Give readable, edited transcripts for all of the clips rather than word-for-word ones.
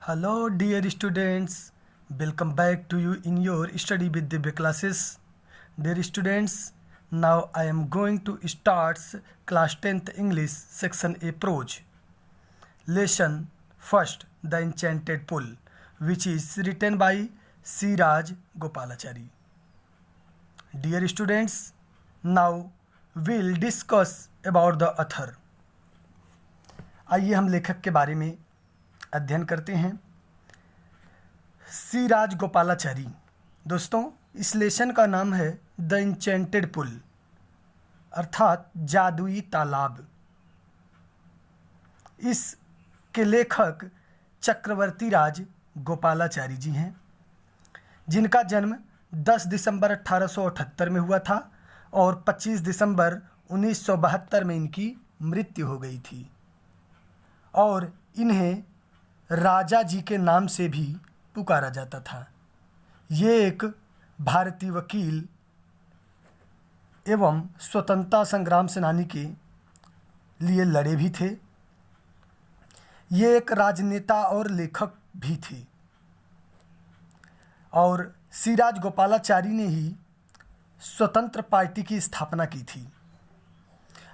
Hello, dear students. Welcome back to you in your study with Divya classes. Dear students, now I am going to start class 10th English section A prose. Lesson first, The Enchanted Pool, which is written by Siraj Gopalachari. Dear students, now we'll discuss about the author. आइए हम लेखक के बारे में अध्ययन करते हैं। सिराज गोपालाचारी। दोस्तों, इस लेसन का नाम है द इंचेंटेड पुल, अर्थात जादुई तालाब। इसके लेखक चक्रवर्ती राज गोपालाचारी जी हैं, जिनका जन्म 10 दिसंबर 1878 में हुआ था और 25 दिसंबर 1972 में इनकी मृत्यु हो गई थी। और इन्हें राजा जी के नाम से भी पुकारा जाता था। ये एक भारतीय वकील एवं स्वतंत्रता संग्राम सेनानी के लिए लड़े भी थे। ये एक राजनेता और लेखक भी थे और सिराज गोपालाचारी ने ही स्वतंत्र पार्टी की स्थापना की थी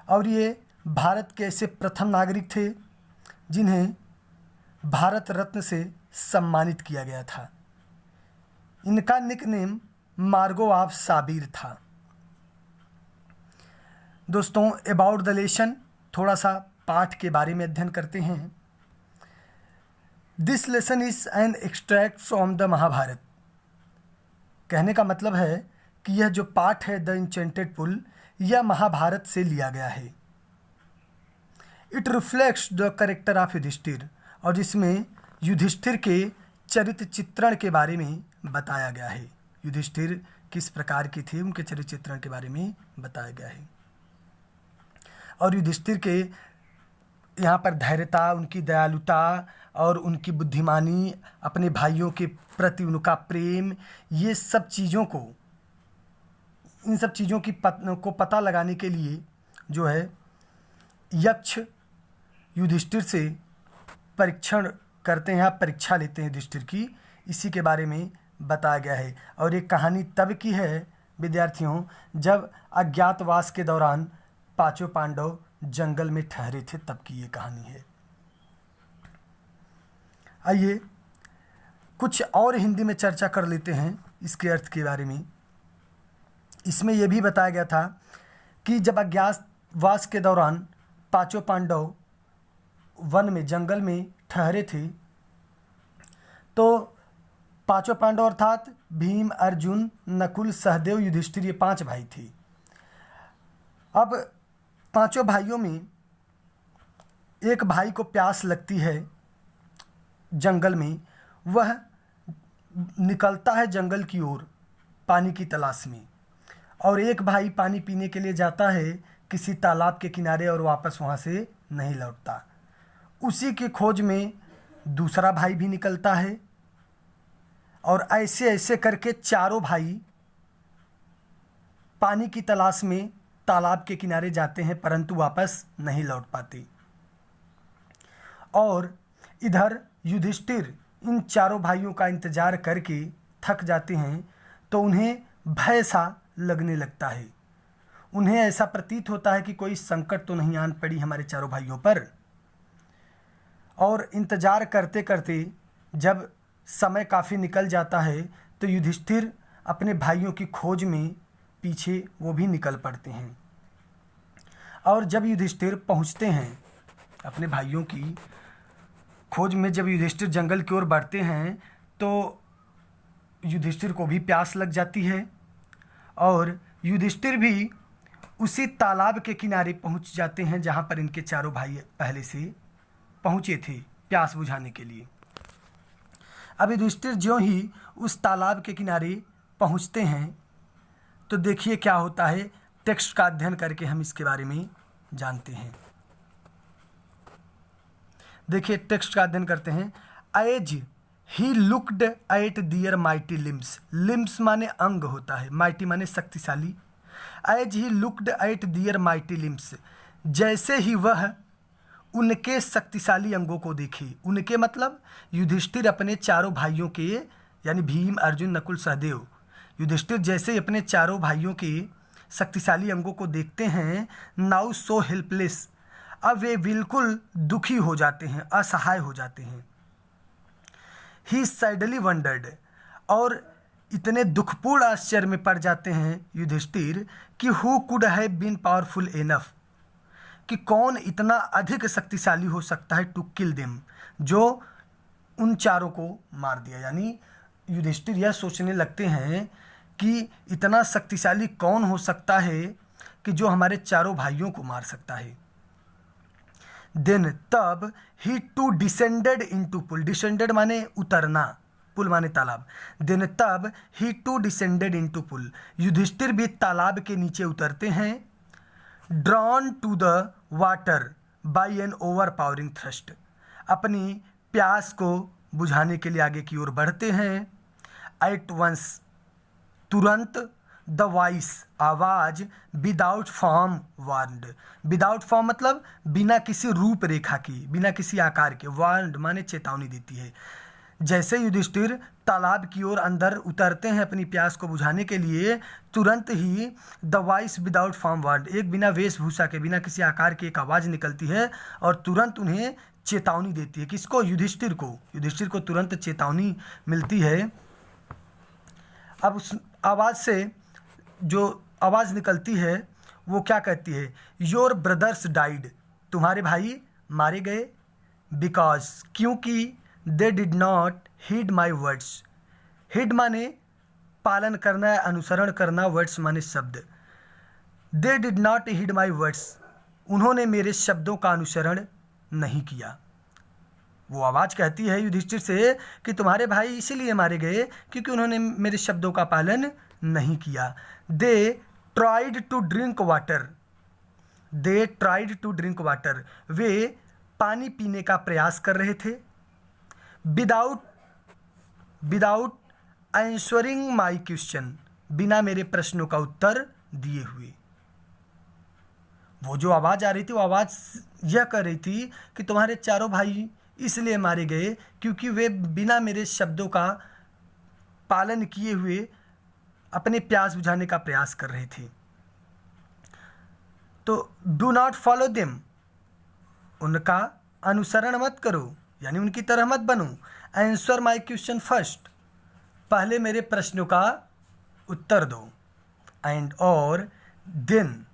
और ये भारत के ऐसे प्रथम नागरिक थे जिन्हें भारत रत्न से सम्मानित किया गया था। इनका निकनेम मार्गो ऑफ साबिर था। दोस्तों, अबाउट द लेसन, थोड़ा सा पाठ के बारे में अध्ययन करते हैं। This lesson is an extract from the Mahabharata. कहने का मतलब है कि यह जो पाठ है द इंचेंटेड पुल, यह महाभारत से लिया गया है। It reflects the character of Yudhishthira, और जिसमें युधिष्ठिर के चरित्र चित्रण के बारे में बताया गया है। युधिष्ठिर किस प्रकार के थे, उनके चरित्र चित्रण के बारे में बताया गया है। और युधिष्ठिर के यहाँ पर धैर्यता, उनकी दयालुता और उनकी बुद्धिमानी, अपने भाइयों के प्रति उनका प्रेम, ये सब चीज़ों को, इन सब चीज़ों की पता लगाने के लिए जो है यक्ष युधिष्ठिर से परीक्षण करते हैं, परीक्षा लेते हैं युधिष्ठिर की। इसी के बारे में बताया गया है। और ये कहानी तब की है विद्यार्थियों, जब अज्ञातवास के दौरान पांचों पांडव जंगल में ठहरे थे, तब की ये कहानी है। आइए कुछ और हिंदी में चर्चा कर लेते हैं इसके अर्थ के बारे में। इसमें यह भी बताया गया था कि जब अज्ञातवास के दौरान पांचों पांडव वन में, जंगल में ठहरे थे, तो पांचों पांडव अर्थात भीम, अर्जुन, नकुल, सहदेव, युधिष्ठिर, ये 5 भाई थे। अब पांचों भाइयों में एक भाई को प्यास लगती है जंगल में। वह निकलता है जंगल की ओर पानी की तलाश में, और एक भाई पानी पीने के लिए जाता है किसी तालाब के किनारे और वापस वहाँ से नहीं लौटता। उसी की खोज में दूसरा भाई भी निकलता है और ऐसे ऐसे करके चारों भाई पानी की तलाश में तालाब के किनारे जाते हैं, परंतु वापस नहीं लौट पाते। और इधर युधिष्ठिर इन चारों भाइयों का इंतजार करके थक जाते हैं, तो उन्हें भय सा लगने लगता है। उन्हें ऐसा प्रतीत होता है कि कोई संकट तो नहीं आन पड़ी हमारे चारों भाइयों पर। और इंतज़ार करते करते जब समय काफ़ी निकल जाता है, तो युधिष्ठिर अपने भाइयों की खोज में पीछे वो भी निकल पड़ते हैं। और जब युधिष्ठिर पहुंचते हैं अपने भाइयों की खोज में, जब युधिष्ठिर जंगल की ओर बढ़ते हैं, तो युधिष्ठिर को भी प्यास लग जाती है और युधिष्ठिर भी उसी तालाब के किनारे पहुंच जाते हैं जहां पर इनके चारों भाई पहले से पहुंचे थे प्यास बुझाने के लिए। अब युधिष्ठिर ज्यों ही उस तालाब के किनारे पहुंचते हैं, तो देखिए क्या होता है। टेक्स्ट का अध्ययन करके हम इसके बारे में जानते हैं। देखिए टेक्स्ट का अध्ययन करते हैं। As he looked at their mighty limbs. Limbs माने अंग होता है, माइटी माने शक्तिशाली। As he looked at their mighty limbs, जैसे ही वह उनके शक्तिशाली अंगों को देखे। उनके मतलब युधिष्ठिर अपने चारों भाइयों के, यानी भीम, अर्जुन, नकुल, सहदेव, युधिष्ठिर जैसे अपने चारों भाइयों के शक्तिशाली अंगों को देखते हैं। नाउ सो हेल्पलेस, अब वे बिल्कुल दुखी हो जाते हैं, असहाय हो जाते हैं। ही सैडली वंडर्ड, और इतने दुखपूर्ण आश्चर्य में पड़ जाते हैं युधिष्ठिर कि who could have been powerful enough, कि कौन इतना अधिक शक्तिशाली हो सकता है टू किल देम, जो उन चारों को मार दिया। यानी युधिष्ठिर यह सोचने लगते हैं कि इतना शक्तिशाली कौन हो सकता है कि जो हमारे चारों भाइयों को मार सकता है। देन तब ही two descended into pool, descended माने उतरना, पुल माने तालाब। देन तब ही two descended into pool, Yudhishthira भी तालाब के नीचे उतरते हैं। Drawn to the water by an overpowering thrust, अपनी प्यास को बुझाने के लिए आगे की ओर बढ़ते हैं। एट वंस, तुरंत, द वॉइस, आवाज, without form warned, without form मतलब बिना किसी रूपरेखा की, बिना किसी आकार के, वार्नड माने चेतावनी देती है। जैसे युधिष्ठिर तालाब की ओर अंदर उतरते हैं अपनी प्यास को बुझाने के लिए, तुरंत ही the voice without form warned, एक बिना वेशभूषा के, बिना किसी आकार की एक आवाज़ निकलती है और तुरंत उन्हें चेतावनी देती है। किसको? युधिष्ठिर को। युधिष्ठिर को तुरंत चेतावनी मिलती है। अब उस आवाज़ से जो आवाज़ निकलती है वो क्या कहती है? योर ब्रदर्स डाइड, तुम्हारे भाई मारे गए। बिकॉज, क्योंकि they did not heed my words, heed माने पालन करना, अनुसरण करना, वर्ड्स माने शब्द। They did not heed my words, उन्होंने मेरे शब्दों का अनुसरण नहीं किया। वो आवाज़ कहती है युधिष्ठिर से कि तुम्हारे भाई इसीलिए मारे गए क्योंकि उन्होंने मेरे शब्दों का पालन नहीं किया। They tried to drink water, they tried to drink water, वे पानी पीने का प्रयास कर रहे थे। विदाउट आंसरिंग माई क्वेश्चन, बिना मेरे प्रश्नों का उत्तर दिए हुए। वो जो आवाज़ आ रही थी वो आवाज़ यह कर रही थी कि तुम्हारे चारों भाई इसलिए मारे गए क्योंकि वे बिना मेरे शब्दों का पालन किए हुए अपने प्यास बुझाने का प्रयास कर रहे थे। तो डू नॉट फॉलो देम, उनका अनुसरण मत करो, यानी उनकी तरह मत बनो। आंसर माई क्वेश्चन फर्स्ट, पहले मेरे प्रश्नों का उत्तर दो। एंड और देन,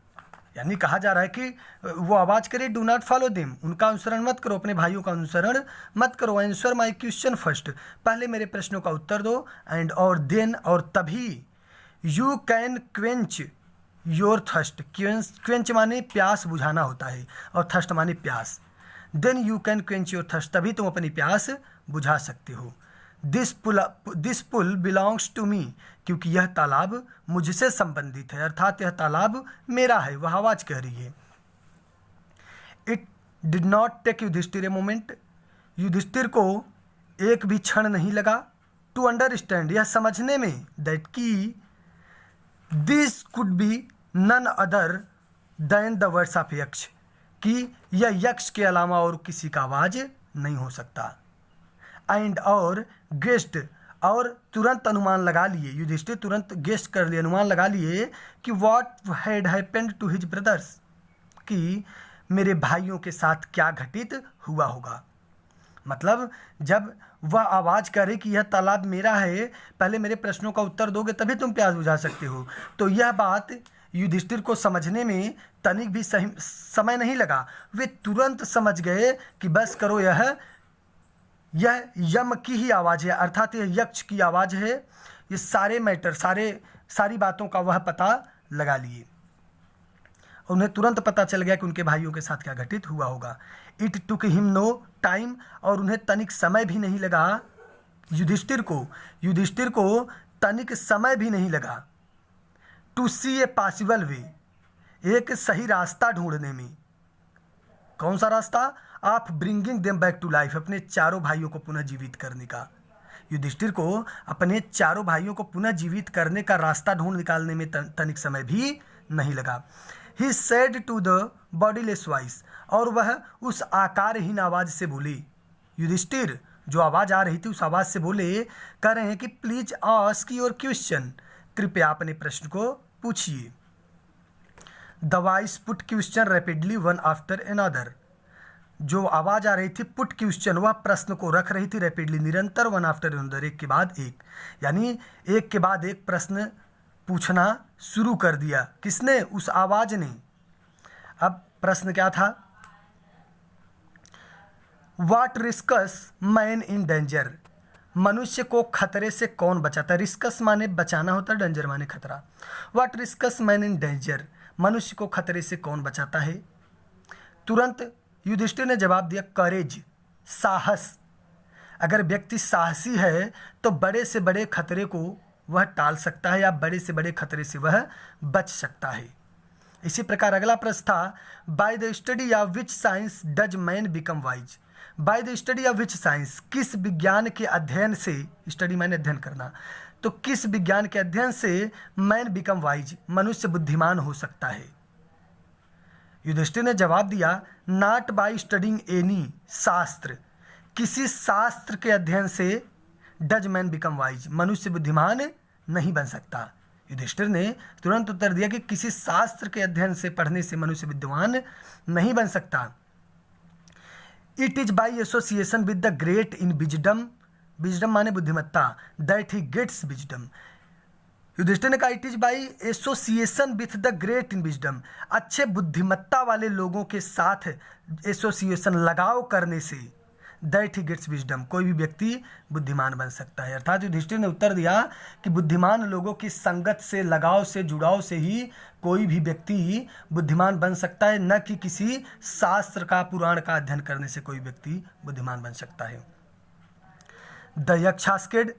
यानी कहा जा रहा है कि वो आवाज़ करे डू नॉट फॉलो देम, उनका अनुसरण मत करो, अपने भाइयों का अनुसरण मत करो। आंसर माई क्वेश्चन फर्स्ट, पहले मेरे प्रश्नों का उत्तर दो। एंड और देन, और तभी you can quench your thirst, quench माने प्यास बुझाना होता है और थर्स्ट माने प्यास। Then you can quench your thirst, तभी तुम अपनी प्यास बुझा सकते हो। This pool belongs to me, क्योंकि यह तालाब मुझसे संबंधित है, अर्थात यह तालाब मेरा है, वह आवाज़ कह रही है। It did not take Yudhishthira a moment, Yudhishthira को एक भी क्षण नहीं लगा टू अंडरस्टैंड, यह समझने में, दैट की this could be none other than the words of Yaksha, कि यह यक्ष के अलावा और किसी का आवाज़ नहीं हो सकता। एंड और गेस्ट, और तुरंत अनुमान लगा लिए, युधिष्ठिर तुरंत गेस्ट कर लिए, अनुमान लगा लिए कि what had happened to his brothers, कि मेरे भाइयों के साथ क्या घटित हुआ होगा। मतलब जब वह आवाज़ करे कि यह तालाब मेरा है, पहले मेरे प्रश्नों का उत्तर दोगे तभी तुम प्यास बुझा सकते हो। तो यह बात युधिष्ठिर को समझने में तनिक भी सही समय नहीं लगा, वे तुरंत समझ गए कि बस करो, यह यम की ही आवाज़ है, अर्थात यह यक्ष की आवाज़ है। ये सारे मैटर, सारी बातों का वह पता लगा लिए। उन्हें तुरंत पता चल गया कि उनके भाइयों के साथ क्या घटित हुआ होगा। It took him no time, और उन्हें तनिक समय भी नहीं लगा, युधिष्ठिर को तनिक समय भी नहीं लगा to C a possible way, एक सही रास्ता ढूंढने में। कौन सा रास्ता? Of bringing them back to life, अपने चारों भाइयों को पुनः जीवित करने का। युधिष्ठिर को अपने चारों भाइयों को पुनः जीवित करने का रास्ता ढूंढ निकालने में तनिक समय भी नहीं लगा। He said to the bodiless voice, और वह उस आकारहीन आवाज़ से बोले। युधिष्ठिर जो आवाज़ आ रही थी उस आवाज़ से बोले, कह रहे हैं कि प्लीज आस्क योर क्वेश्चन, कृपया अपने प्रश्न को पूछिए। The voice put question rapidly one after another, जो आवाज़ आ रही थी पुट क्वेश्चन, वह प्रश्न को रख रही थी रैपिडली, निरंतर, वन आफ्टर अनदर, एक के बाद एक, यानी एक के बाद एक प्रश्न पूछना शुरू कर दिया। किसने? उस आवाज़ ने। अब प्रश्न क्या था? What risks man in danger, मनुष्य को खतरे से कौन बचाता है? रिस्कस माने बचाना होता है, डेंजर माने खतरा। What risks man in danger, मनुष्य को खतरे से कौन बचाता है? तुरंत युधिष्ठिर ने जवाब दिया, करेज, साहस। अगर व्यक्ति साहसी है तो बड़े से बड़े खतरे को वह टाल सकता है या बड़े से बड़े खतरे से वह बच सकता है। इसी प्रकार अगला प्रश्न था, by the study of which science does man become wise, by the study of which science, किस विज्ञान के अध्ययन से, स्टडी मैंने अध्ययन करना, तो किस विज्ञान के अध्ययन से मैन बिकम वाइज, मनुष्य बुद्धिमान हो सकता है? युधिष्ठिर ने जवाब दिया, नॉट बाय स्टडिंग एनी शास्त्र, किसी शास्त्र के अध्ययन से डज मैन बिकम वाइज, मनुष्य बुद्धिमान नहीं बन सकता। युधिष्ठिर ने तुरंत उत्तर दिया कि किसी शास्त्र के अध्ययन से, पढ़ने से मनुष्य विद्वान नहीं बन सकता। It is by association with the great in wisdom, wisdom माने बुद्धिमत्ता, that he gets wisdom. Yudhishthira ने कहा, it is by association with the great in wisdom, अच्छे बुद्धिमत्ता वाले लोगों के साथ एसोसिएशन, लगाव करने से, दैट ही गेट्स विजडम, कोई भी व्यक्ति बुद्धिमान बन सकता है। अर्थात युधिष्ठिर ने उत्तर दिया कि बुद्धिमान लोगों की संगत से, लगाव से, जुड़ाव से ही कोई भी व्यक्ति बुद्धिमान बन सकता है, न कि किसी शास्त्र का, पुराण का अध्ययन करने से कोई व्यक्ति बुद्धिमान बन सकता है। द यक्ष आस्क्ड,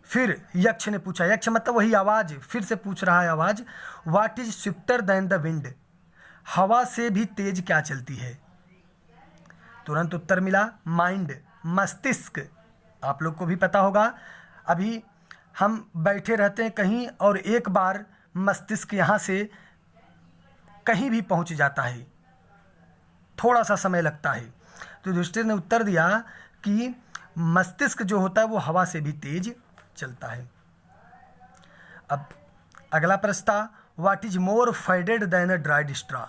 फिर यक्ष ने पूछा, यक्ष मतलब वही आवाज़, फिर से पूछ रहा है आवाज़, what is swifter than the wind, हवा से भी तेज क्या चलती है? तुरंत उत्तर मिला, माइंड, मस्तिष्क। आप लोग को भी पता होगा, अभी हम बैठे रहते हैं कहीं और एक बार मस्तिष्क यहाँ से कहीं भी पहुँच जाता है, थोड़ा सा समय लगता है। तो युधिष्ठिर ने उत्तर दिया कि मस्तिष्क जो होता है वो हवा से भी तेज चलता है। अब अगला प्रश्न था, what is more faded than a dried straw,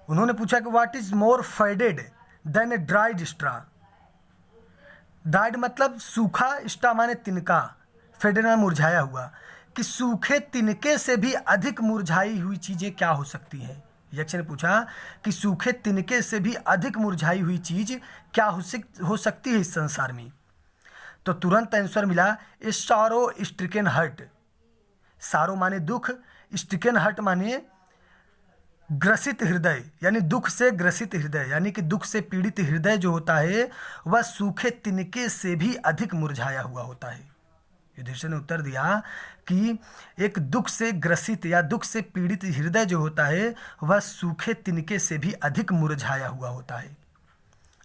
उन्होंने पूछा कि what is more faded than a dried straw, dried मतलब सूखा, स्ट्रा माने तिनका, फेडेड माने मुरझाया हुआ, कि सूखे तिनके से भी अधिक मुरझाई हुई चीज़ें क्या हो सकती हैं? यक्ष ने पूछा कि सूखे तिनके से भी अधिक मुरझाई हुई चीज़ क्या हो सकती है इस संसार में? तो तुरंत आंसर मिला, ए सारो स्ट्रिकन हर्ट, सारो माने दुख, स्ट्रिकन हर्ट माने ग्रसित हृदय, यानी दुख से ग्रसित हृदय, यानी कि दुख से पीड़ित हृदय जो होता है वह सूखे तिनके से भी अधिक मुरझाया हुआ होता है। युधिष्ठिर ने उत्तर दिया कि एक दुख से ग्रसित या दुख से पीड़ित हृदय जो होता है वह सूखे तिनके से भी अधिक मुरझाया हुआ होता है।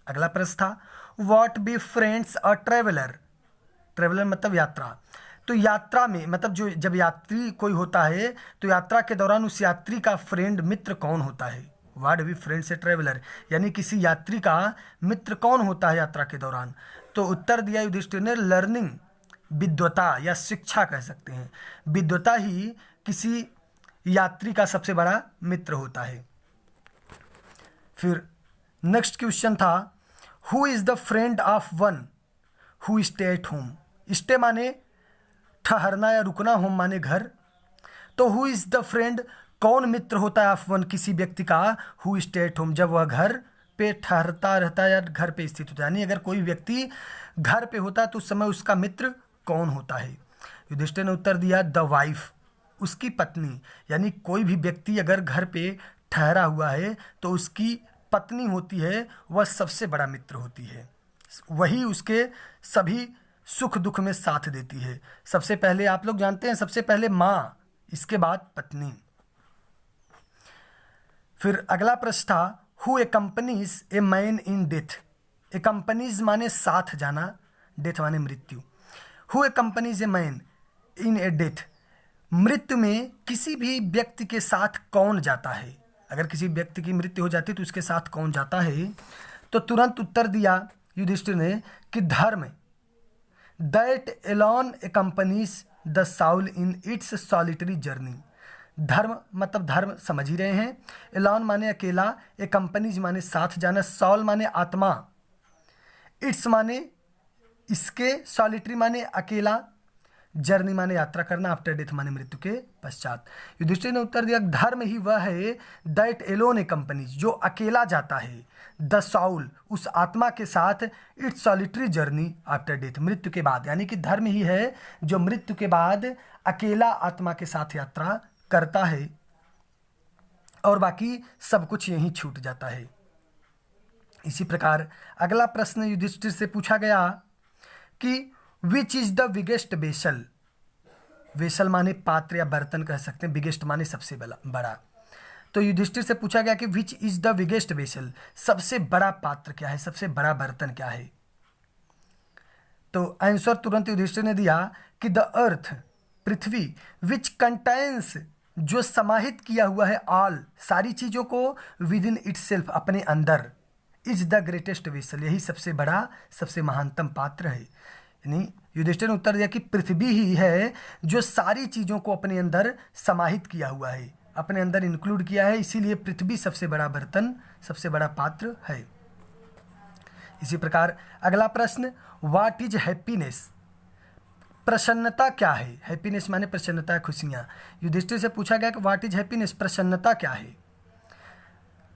अगला प्रश्न था, what be friends a traveller, traveller मतलब यात्रा, तो यात्रा में मतलब जो जब यात्री कोई होता है तो यात्रा के दौरान उस यात्री का फ्रेंड, मित्र कौन होता है? What be friends a traveller, यानी किसी यात्री का मित्र कौन होता है यात्रा के दौरान? तो उत्तर दिया युधिष्ठिर ने, लर्निंग, विद्वता या शिक्षा कह सकते हैं, विद्वता ही किसी यात्री का सबसे बड़ा मित्र होता है। फिर नेक्स्ट क्वेश्चन था, who is the friend of one who stay at home, stay माने ठहरना या रुकना, होम माने घर, तो हु इज़ द फ्रेंड, कौन मित्र होता है ऑफ वन किसी व्यक्ति का, हु स्टे एट होम, जब वह घर पे ठहरता रहता है या घर पे स्थित होता है, यानी अगर कोई व्यक्ति घर पे होता है तो उस समय उसका मित्र कौन होता है? युधिष्ठिर ने उत्तर दिया, द वाइफ, उसकी पत्नी, यानी कोई भी व्यक्ति अगर घर पे ठहरा हुआ है तो उसकी पत्नी होती है, वह सबसे बड़ा मित्र होती है, वही उसके सभी सुख दुख में साथ देती है। सबसे पहले आप लोग जानते हैं, सबसे पहले माँ, इसके बाद पत्नी। फिर अगला प्रश्न था, who accompanies a man in death, accompanies माने साथ जाना, डेथ माने मृत्यु, who accompanies a man in a death, मृत्यु में किसी भी व्यक्ति के साथ कौन जाता है? अगर किसी व्यक्ति की मृत्यु हो जाती है तो उसके साथ कौन जाता है? तो तुरंत उत्तर दिया युधिष्ठिर ने कि धर्म, that alone accompanies the soul in its solitary journey. धर्म मतलब धर्म समझ ही रहे हैं। एलोन माने अकेला, एकम्पनीज माने साथ जाना, सॉल माने आत्मा, इट्स माने इसके, सॉलिटरी माने अकेला, जर्नी माने यात्रा करना, आफ्टर डेथ माने मृत्यु के पश्चात। युधिष्ठिर ने उत्तर दिया धर्म ही वह है दैट एलोन ए कंपनी, जो अकेला जाता है, द साउल उस आत्मा के साथ, it's solitary journey after death मृत्यु के बाद। यानी कि धर्म ही है जो मृत्यु के बाद अकेला आत्मा के साथ यात्रा करता है और बाकी सब कुछ यहीं छूट जाता है। इसी प्रकार अगला प्रश्न युधिष्ठिर से पूछा गया कि which is the biggest vessel. Vessel माने पात्र या बर्तन कह सकते हैं, बिगेस्ट माने सबसे बड़ा। तो युधिष्ठिर से पूछा गया कि which is the biggest vessel, सबसे बड़ा पात्र क्या है, सबसे बड़ा बर्तन क्या है? तो आंसर तुरंत युधिष्ठिर ने दिया कि the earth, Prithvi, which contains, जो समाहित किया हुआ है, ऑल, सारी चीजों को, विद इन इटसेल्फ, अपने अंदर, इज द ग्रेटेस्ट वेसल, यही सबसे बड़ा सबसे महानतम पात्र है। यानी युधिष्ठिर ने उत्तर दिया कि पृथ्वी ही है जो सारी चीज़ों को अपने अंदर समाहित किया हुआ है, अपने अंदर इंक्लूड किया है, इसीलिए पृथ्वी सबसे बड़ा बर्तन, सबसे बड़ा पात्र है। इसी प्रकार अगला प्रश्न, व्हाट इज हैप्पीनेस, प्रसन्नता क्या है? हैप्पीनेस माने प्रसन्नता, खुशियाँ। युधिष्ठिर से पूछा गया कि व्हाट इज हैप्पीनेस, प्रसन्नता क्या है?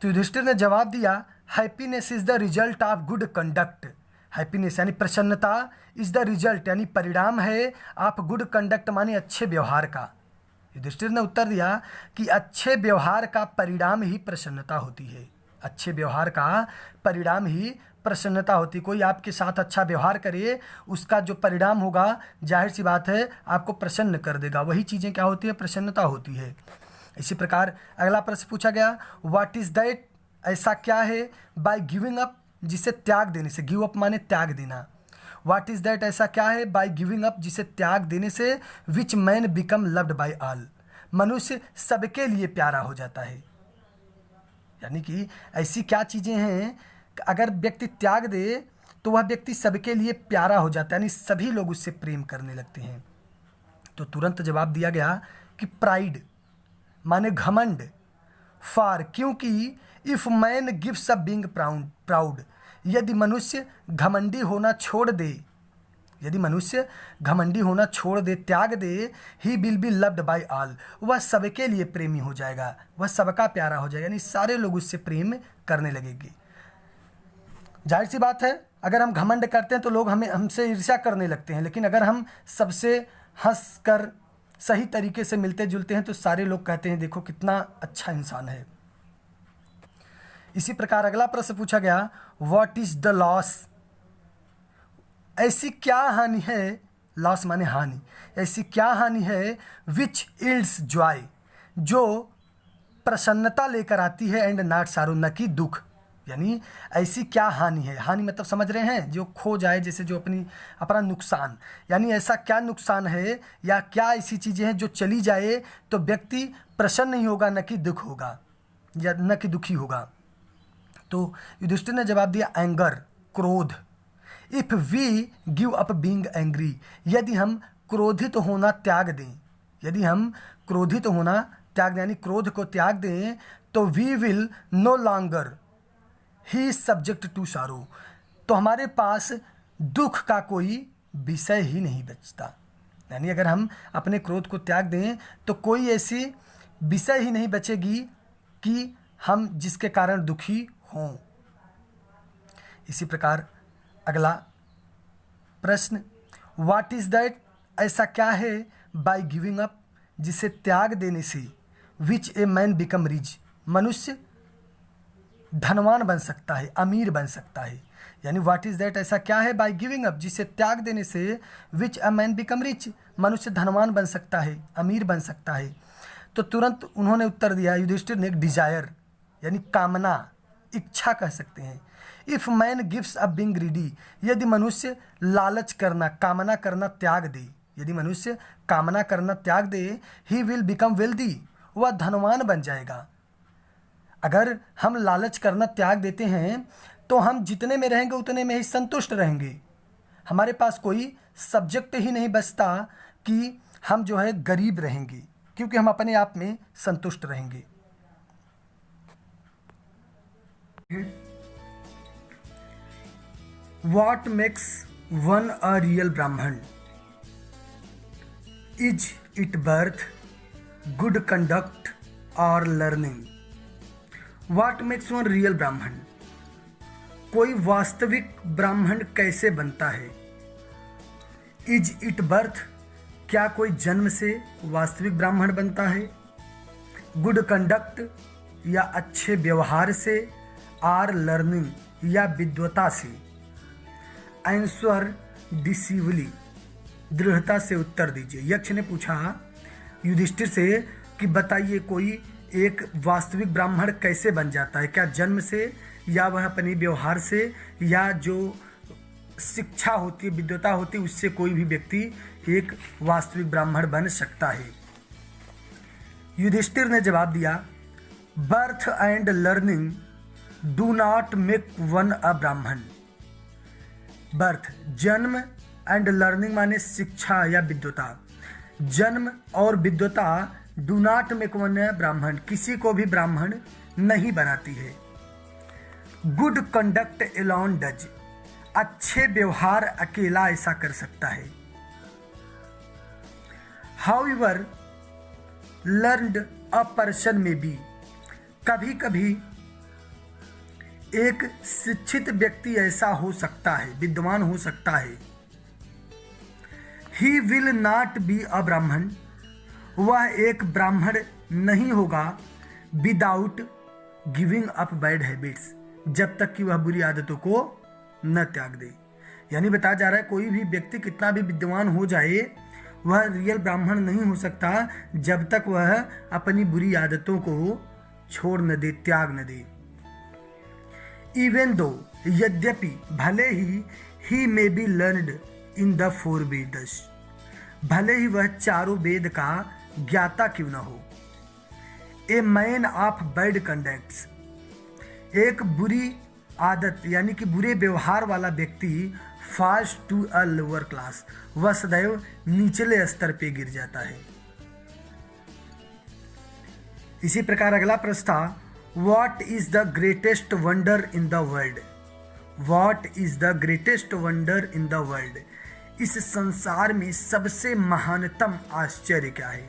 तो युधिष्ठिर ने जवाब दिया happiness is the result of good conduct. Happiness यानी प्रसन्नता, इज द रिजल्ट यानी परिणाम है, ऑफ गुड कंडक्ट माने अच्छे व्यवहार का। युधिष्ठिर ने उत्तर दिया कि अच्छे व्यवहार का परिणाम ही प्रसन्नता होती है, अच्छे व्यवहार का परिणाम ही प्रसन्नता होती। कोई आपके साथ अच्छा व्यवहार करे, उसका जो परिणाम होगा जाहिर सी बात है आपको प्रसन्न कर देगा, वही चीज़ें क्या होती है, प्रसन्नता होती है। इसी प्रकार अगला प्रश्न पूछा गया व्हाट इज दैट, ऐसा क्या है, बाय गिविंग अप, जिसे त्याग देने से, गिव अप माने त्याग देना, व्हाट इज दैट ऐसा क्या है, बाय गिविंग अप जिसे त्याग देने से, which man become loved by all, मनुष्य सबके लिए प्यारा हो जाता है। यानी कि ऐसी क्या चीज़ें हैं अगर व्यक्ति त्याग दे तो वह व्यक्ति सबके लिए प्यारा हो जाता है, यानी सभी लोग उससे प्रेम करने लगते हैं। तो तुरंत जवाब दिया गया कि प्राइड माने घमंड, फार क्योंकि, if man gives up being proud, यदि मनुष्य घमंडी होना छोड़ दे, यदि मनुष्य घमंडी होना छोड़ दे, त्याग दे, he will be loved by all, वह सबके लिए प्रेमी हो जाएगा, वह सबका प्यारा हो जाएगा, यानी सारे लोग उससे प्रेम करने लगेंगे। जाहिर सी बात है अगर हम घमंड करते हैं तो लोग हमसे ईर्ष्या करने लगते हैं, लेकिन अगर हम सबसे हंस कर सही तरीके से मिलते जुलते हैं तो सारे लोग कहते हैं देखो कितना अच्छा इंसान है। इसी प्रकार अगला प्रश्न पूछा गया व्हाट इज द लॉस, ऐसी क्या हानि है, लॉस माने हानि, ऐसी क्या हानि है, विच इल्ड्स जॉय, जो प्रसन्नता लेकर आती है, एंड नॉट सारो, न कि दुख। यानी ऐसी क्या हानि है, हानि मतलब समझ रहे हैं जो खो जाए, जैसे जो अपना नुकसान, यानी ऐसा क्या नुकसान है या क्या ऐसी चीज़ें हैं जो चली जाए तो व्यक्ति प्रसन्न नहीं होगा, न कि दुख होगा या न कि दुखी होगा। तो युधिष्ठिर ने जवाब दिया एंगर, क्रोध, if we give up being angry, यदि हम क्रोधित होना त्याग दें, यदि हम क्रोधित होना त्याग दें यानी क्रोध को त्याग दें तो we will no longer he subject to sorrow, तो हमारे पास दुख का कोई विषय ही नहीं बचता। यानी अगर हम अपने क्रोध को त्याग दें तो कोई ऐसी विषय ही नहीं बचेगी कि हम जिसके कारण दुखी हों। इसी प्रकार अगला प्रश्न व्हाट इज दैट, ऐसा क्या है, बाय गिविंग अप जिसे त्याग देने से, विच ए मैन बिकम रिच, मनुष्य धनवान बन सकता है, अमीर बन सकता है। यानी व्हाट इज दैट ऐसा क्या है, बाय गिविंग अप जिसे त्याग देने से, विच अ मैन बिकम रिच, मनुष्य धनवान बन सकता है, अमीर बन सकता है। तो तुरंत उन्होंने उत्तर दिया युधिष्ठिर ने, डिजायर यानी कामना, इच्छा कह सकते हैं। If man gives up being greedy, यदि मनुष्य लालच करना, कामना करना त्याग दे, यदि मनुष्य कामना करना त्याग दे, ही विल बिकम वेल्दी, वह धनवान बन जाएगा। अगर हम लालच करना त्याग देते हैं तो हम जितने में रहेंगे उतने में ही संतुष्ट रहेंगे। हमारे पास कोई सब्जेक्ट ही नहीं बचता कि हम जो है गरीब रहेंगे, क्योंकि हम अपने आप में संतुष्ट रहेंगे। What makes one a real Brahman? Is it birth, good conduct, or learning? What makes one real Brahman? कोई वास्तविक ब्राह्मण कैसे बनता है? Is it birth? क्या कोई जन्म से वास्तविक ब्राह्मण बनता है? गुड कंडक्ट या अच्छे व्यवहार से, आर लर्निंग या विद्वता से? आंसर डिसीवली, दृढ़ता से उत्तर दीजिए। यक्ष ने पूछा युधिष्ठिर से कि बताइए कोई एक वास्तविक ब्राह्मण कैसे बन जाता है, क्या जन्म से या वह अपने व्यवहार से या जो शिक्षा होती है, विद्वता होती है, उससे कोई भी व्यक्ति एक वास्तविक ब्राह्मण बन सकता है। युधिष्ठिर ने जवाब दिया, birth and learning do not make one a Brahmin. Birth जन्म, एंड लर्निंग माने शिक्षा या विद्वता। जन्म और विद्वता do not make one a ब्राह्मण, किसी को भी ब्राह्मण नहीं बनाती है। गुड कंडक्ट एलोन डज, अच्छे व्यवहार अकेला ऐसा कर सकता है। हाउएवर लर्नड अ पर्सन में बी, कभी कभी एक शिक्षित व्यक्ति ऐसा हो सकता है, विद्वान हो सकता है। He will not be a ब्राह्मण, वह एक ब्राह्मण नहीं होगा without giving up bad habits, जब तक कि वह बुरी आदतों को न त्याग दे। यानी बताया जा रहा है कोई भी व्यक्ति कितना भी विद्वान हो जाए, वह रियल ब्राह्मण नहीं हो सकता जब तक वह अपनी बुरी आदतों को छोड़ न दे, त्याग न दे। इवन दो, यद्यपि, भले ही may be learned in the 4 Vedas, भले ही वह चारों वेद का ज्ञाता क्यों न हो। A man of bad conducts, एक बुरी आदत यानी कि बुरे व्यवहार वाला व्यक्ति falls to a lower class, वह सदैव निचले स्तर पे गिर जाता है। इसी प्रकार अगला प्रश्न था, What is the greatest wonder in the world? What is the greatest wonder in the world? इस संसार में सबसे महानतम आश्चर्य क्या है?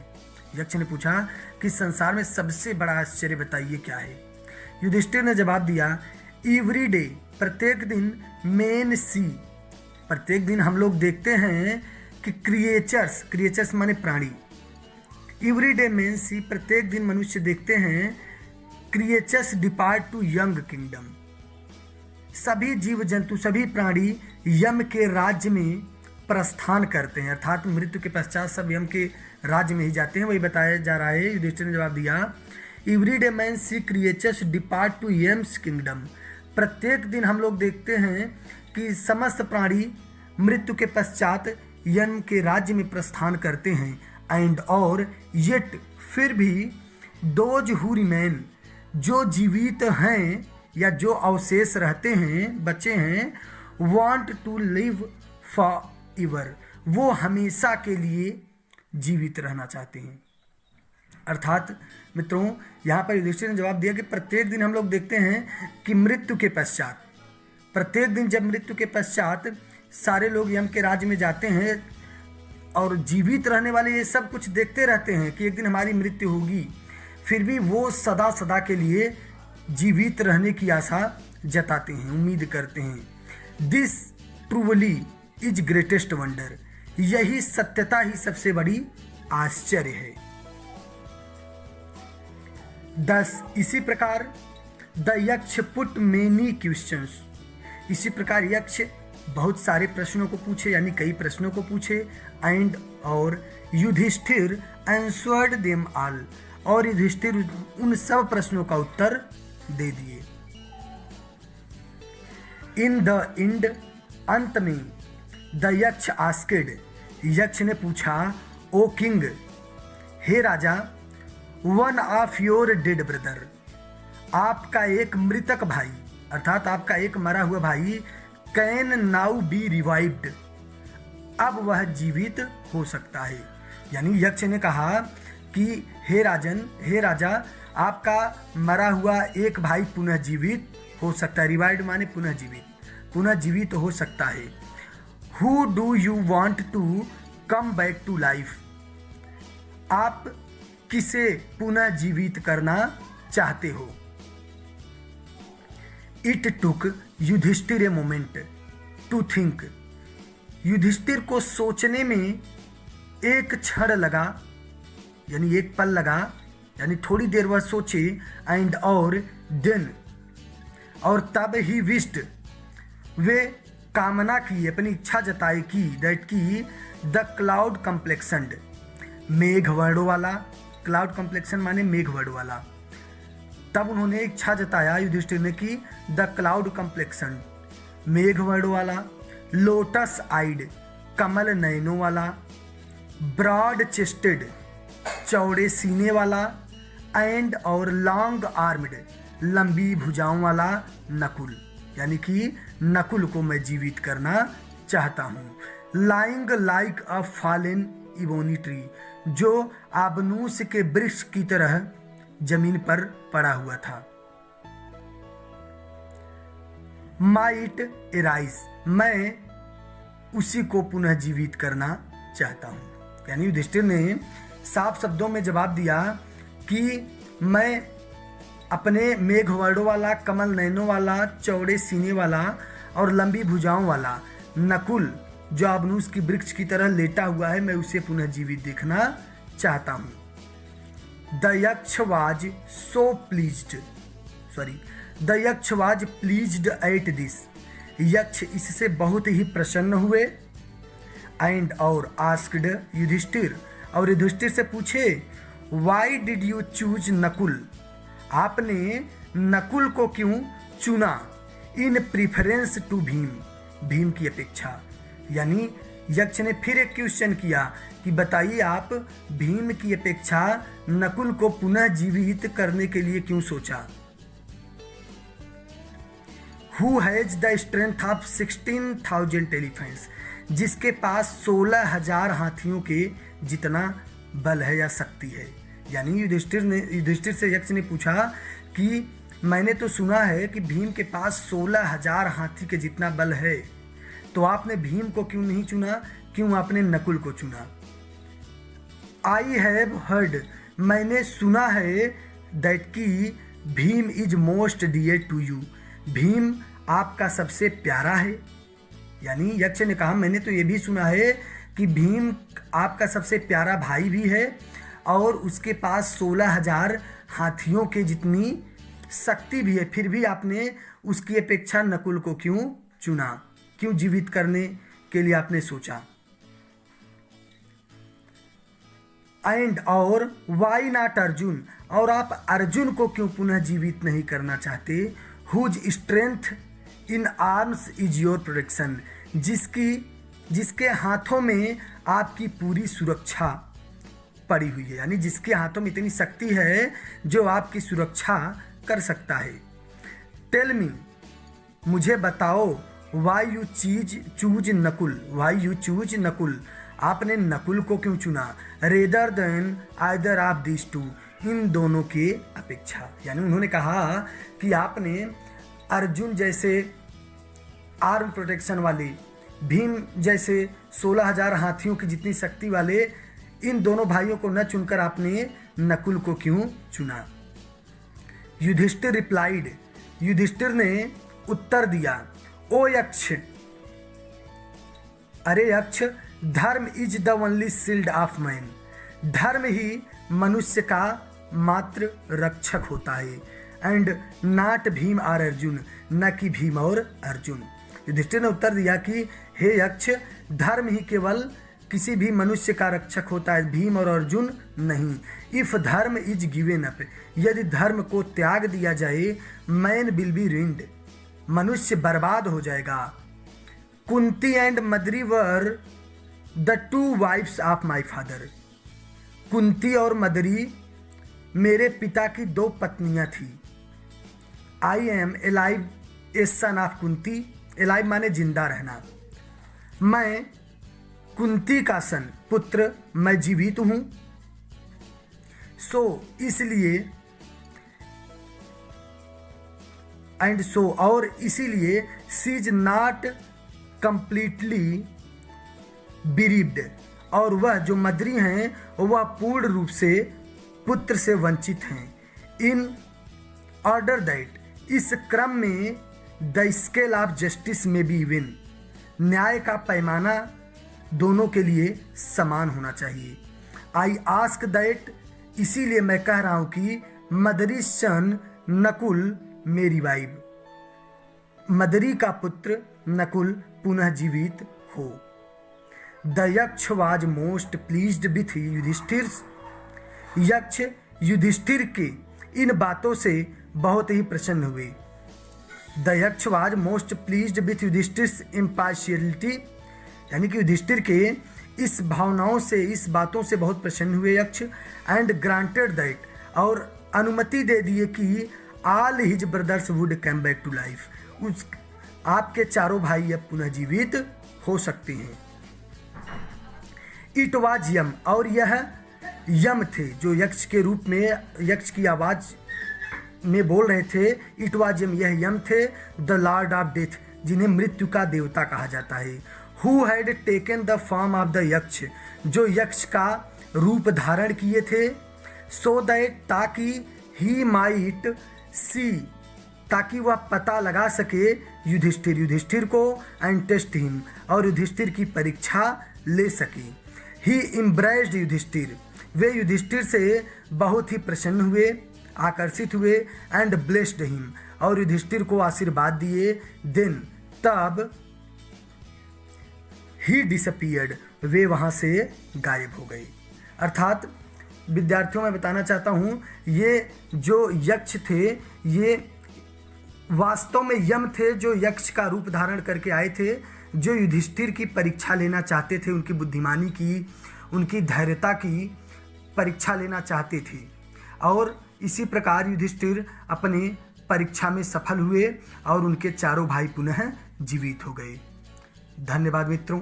यक्ष ने पूछा कि संसार में सबसे बड़ा आश्चर्य बताइए क्या है। युधिष्ठिर ने जवाब दिया, एवरी डे, प्रत्येक दिन, मेन सी, प्रत्येक दिन हम लोग देखते हैं कि क्रिएचर्स माने प्राणी, एवरी डे मेन सी, प्रत्येक दिन मनुष्य देखते हैं creatures depart to young kingdom, सभी जीव जंतु, सभी प्राणी यम के राज्य में प्रस्थान करते हैं, अर्थात मृत्यु के पश्चात सब यम के राज्य में ही जाते हैं, वही बताया जा रहा है। युधिष्ठिर ने जवाब दिया, every day man see creatures depart to Yama's kingdom, प्रत्येक दिन हम लोग देखते हैं कि समस्त प्राणी मृत्यु के पश्चात यम के राज्य में प्रस्थान करते हैं। एंड और येट, फिर भी, दोज हु रिमेन, जो जीवित हैं या जो अवशेष रहते हैं, बचे हैं, want to live for ever, वो हमेशा के लिए जीवित रहना चाहते हैं। अर्थात मित्रों, यहाँ पर युधिष्ठिर ने जवाब दिया कि प्रत्येक दिन हम लोग देखते हैं कि मृत्यु के पश्चात, प्रत्येक दिन जब मृत्यु के पश्चात सारे लोग यम के राज्य में जाते हैं और जीवित रहने वाले ये सब कुछ देखते रहते हैं कि एक दिन हमारी मृत्यु होगी, फिर भी वो सदा सदा के लिए जीवित रहने की आशा जताते हैं, उम्मीद करते हैं। This truly is greatest wonder, यही सत्यता ही सबसे बड़ी आश्चर्य है। 10, इसी प्रकार द यक्ष पुट मेनी क्वेश्चंस, इसी प्रकार यक्ष बहुत सारे प्रश्नों को पूछे, यानी कई प्रश्नों को पूछे। एंड और युधिष्ठिर आंसर्ड देम ऑल, और युधिष्ठिर उन सब प्रश्नों का उत्तर दे दिए। इन द एंड, अंत में, द यक्ष आस्केड, यक्ष ने पूछा, ओ किंग, हे राजा, one of your dead brother, आपका एक मृतक भाई अर्थात आपका एक मरा हुआ भाई, कैन नाउ बी रिवाइव्ड, अब वह जीवित हो सकता है। यानी यक्ष ने कहा कि हे राजा, आपका मरा हुआ एक भाई पुनः जीवित हो सकता है। रिवाइव्ड माने पुनः जीवित हो सकता है। Who do you want to come back to life, आप किसे पुनः जीवित करना चाहते हो। It took Yudhishthira a moment to think, Yudhishthira को सोचने में एक क्षण लगा, यानी एक पल लगा, यानी थोड़ी देर वह सोचे। एंड और देन, और तब ही विश्ड, वे कामना की, अपनी इच्छा जताई की, दैट की द क्लाउड कम्प्लेक्सन्ड, मेघ वर्णों वाला, क्लाउड कम्प्लेक्सन माने मेघ वर्ण वाला। तब उन्होंने इच्छा जताया युधिष्ठिर ने कि द क्लाउड कम्प्लेक्सन, मेघ वर्णों वाला, लोटस आइड, कमल नयनों वाला, ब्रॉड चेस्टेड, चौड़े सीने वाला, एंड और लॉन्ग आर्म्ड, लंबी भुजाओं वाला नकुल, यानी कि नकुल को मैं जीवित करना चाहता हूँ। लाइंग लाइक अ फॉलन इबोनी ट्री, जो आबनूस के वृक्ष की तरह जमीन पर पड़ा हुआ था। माइट एराइज, मैं उसी को पुनः जीवित करना चाहता हूँ। यानी युधिष्ठिर ने साफ शब्दों में जवाब दिया कि मैं अपने मेघ वर्णों वाला, कमल नयनों वाला, चौड़े सीने वाला और लंबी भुजाओं वाला नकुल, जो आबनूस की वृक्ष की तरह लेटा हुआ है, मैं उसे पुनः जीवित देखना चाहता हूँ। The Yaksha was so pleased, the Yaksha was pleased at this, यक्ष इससे बहुत ही प्रसन्न हुए। एंड और आस्क्ड युधिष्ठिर, और युधिष्ठिर से पूछे, why did you choose Nakul, आपने नकुल को क्यों चुना, इन प्रिफरेंस टू भीम, भीम की अपेक्षा। यानी यक्ष ने फिर एक क्वेश्चन किया कि बताइए आप भीम की अपेक्षा नकुल को पुनः जीवित करने के लिए क्यों सोचा। Who has the strength of 16,000 elephants, जिसके पास 16,000 हाथियों के जितना बल है या शक्ति है। यानी युधिष्ठिर से यक्ष ने पूछा कि मैंने तो सुना है कि भीम के पास 16,000 हाथी के जितना बल है, तो आपने भीम को क्यों नहीं चुना, क्यों आपने नकुल को चुना। आई हैव हर्ड, मैंने सुना है, दैट की Bhim is most dear to you, Bhim आपका सबसे प्यारा है। यानी यक्ष ने कहा मैंने तो ये भी सुना है कि भीम आपका सबसे प्यारा भाई भी है और उसके पास 16,000 हाथियों के जितनी शक्ति भी है, फिर भी आपने उसकी अपेक्षा नकुल को क्यों चुना, क्यों जीवित करने के लिए आपने सोचा। एंड और वाई नॉट अर्जुन, और आप अर्जुन को क्यों पुनः जीवित नहीं करना चाहते। Whose strength in arms is your protection, जिसके हाथों में आपकी पूरी सुरक्षा पड़ी हुई है। यानी जिसके हाथों में इतनी शक्ति है जो आपकी सुरक्षा कर सकता है। टेल मी, मुझे बताओ, why you choose Nakul, why you choose Nakul, आपने नकुल को क्यों चुना। Rather than either of this two, इन दोनों के अपेक्षा। यानी उन्होंने कहा कि आपने अर्जुन जैसे आर्म प्रोटेक्शन वाले, भीम जैसे 16,000 हाथियों की जितनी शक्ति वाले इन दोनों भाइयों को न चुनकर आपने नकुल को क्यों चुना। युधिष्ठिर रिप्लाइड, युधिष्ठिर ने उत्तर दिया, ओ यक्ष, अरे यक्ष, धर्म is the only shield of man, धर्म ही मनुष्य का मात्र रक्षक होता है। एंड नॉट भीम और अर्जुन, न कि भीम और अर्जुन। युधिष्ठिर ने उत्तर दिया कि हे यक्ष, धर्म ही केवल किसी भी मनुष्य का रक्षक होता है, भीम और अर्जुन नहीं। इफ धर्म इज गिवन अप, यदि धर्म को त्याग दिया जाए, मैन विल बी रुइंड, मनुष्य बर्बाद हो जाएगा। Kunti and Madri were the two wives of my father. Kunti और मदरी मेरे पिता की दो पत्नियां थी। I am alive a son of Kunti. Alive माने जिंदा रहना। मैं कुंती का सन, पुत्र, मैं जीवित हूं। सो इसलिए, एंड सो और इसीलिए, सी इज नॉट कंप्लीटली बिरीव्ड, और वह जो मदरी हैं वह पूर्ण रूप से पुत्र से वंचित हैं। इन ऑर्डर दैट, इस क्रम में, द स्केल ऑफ जस्टिस में बी इवन, न्याय का पैमाना दोनों के लिए समान होना चाहिए। आई आस्क दैट, इसीलिए मैं कह रहा हूं कि मदरी सन नकुल मेरी वाइफ, मदरी का पुत्र नकुल पुनः जीवित हो। The Yaksha was most pleased with Yudhishthir. Yaksha Yudhishthir के इन बातों से बहुत ही प्रसन्न हुए। The Yaksha was most pleased with Yudhishthir impartiality, यानी कि युधिष्ठिर के इस भावनाओं से, इस बातों से बहुत प्रसन्न हुए यक्ष। एंड ग्रांटेड दैट, और अनुमति दे दिए कि all his brothers would come back to life, उस आपके चारों भाई अब पुनः जीवित हो सकते हैं। इट वाज यम, और यह यम थे जो यक्ष के रूप में, यक्ष की आवाज में बोल रहे थे। इट वाज यम, यह यम थे, द लॉर्ड ऑफ डेथ, जिन्हें मृत्यु का देवता कहा जाता है। Who had taken the form of the यक्ष, जो यक्ष का रूप धारण किए थे। सो दैट, ताकि ही माइट सी, ताकि वह पता लगा सके युधिष्ठिर, युधिष्ठिर को, एंड टेस्ट हिम, और युधिष्ठिर की परीक्षा ले सके। ही इम्ब्रेस्ड युधिष्ठिर, वे युधिष्ठिर से बहुत ही प्रसन्न हुए, आकर्षित हुए। एंड ब्लेस्ड हिम, और युधिष्ठिर को आशीर्वाद दिए। देन, तब, ही डिसअपियर्ड, वे वहाँ से गायब हो गए। अर्थात विद्यार्थियों मैं बताना चाहता हूँ, ये जो यक्ष थे ये वास्तव में यम थे जो यक्ष का रूप धारण करके आए थे, जो युधिष्ठिर की परीक्षा लेना चाहते थे, उनकी बुद्धिमानी की, उनकी धैर्यता की परीक्षा लेना चाहते थे। और इसी प्रकार युधिष्ठिर अपने परीक्षा में सफल हुए और उनके चारों भाई पुनः जीवित हो गए। धन्यवाद मित्रों।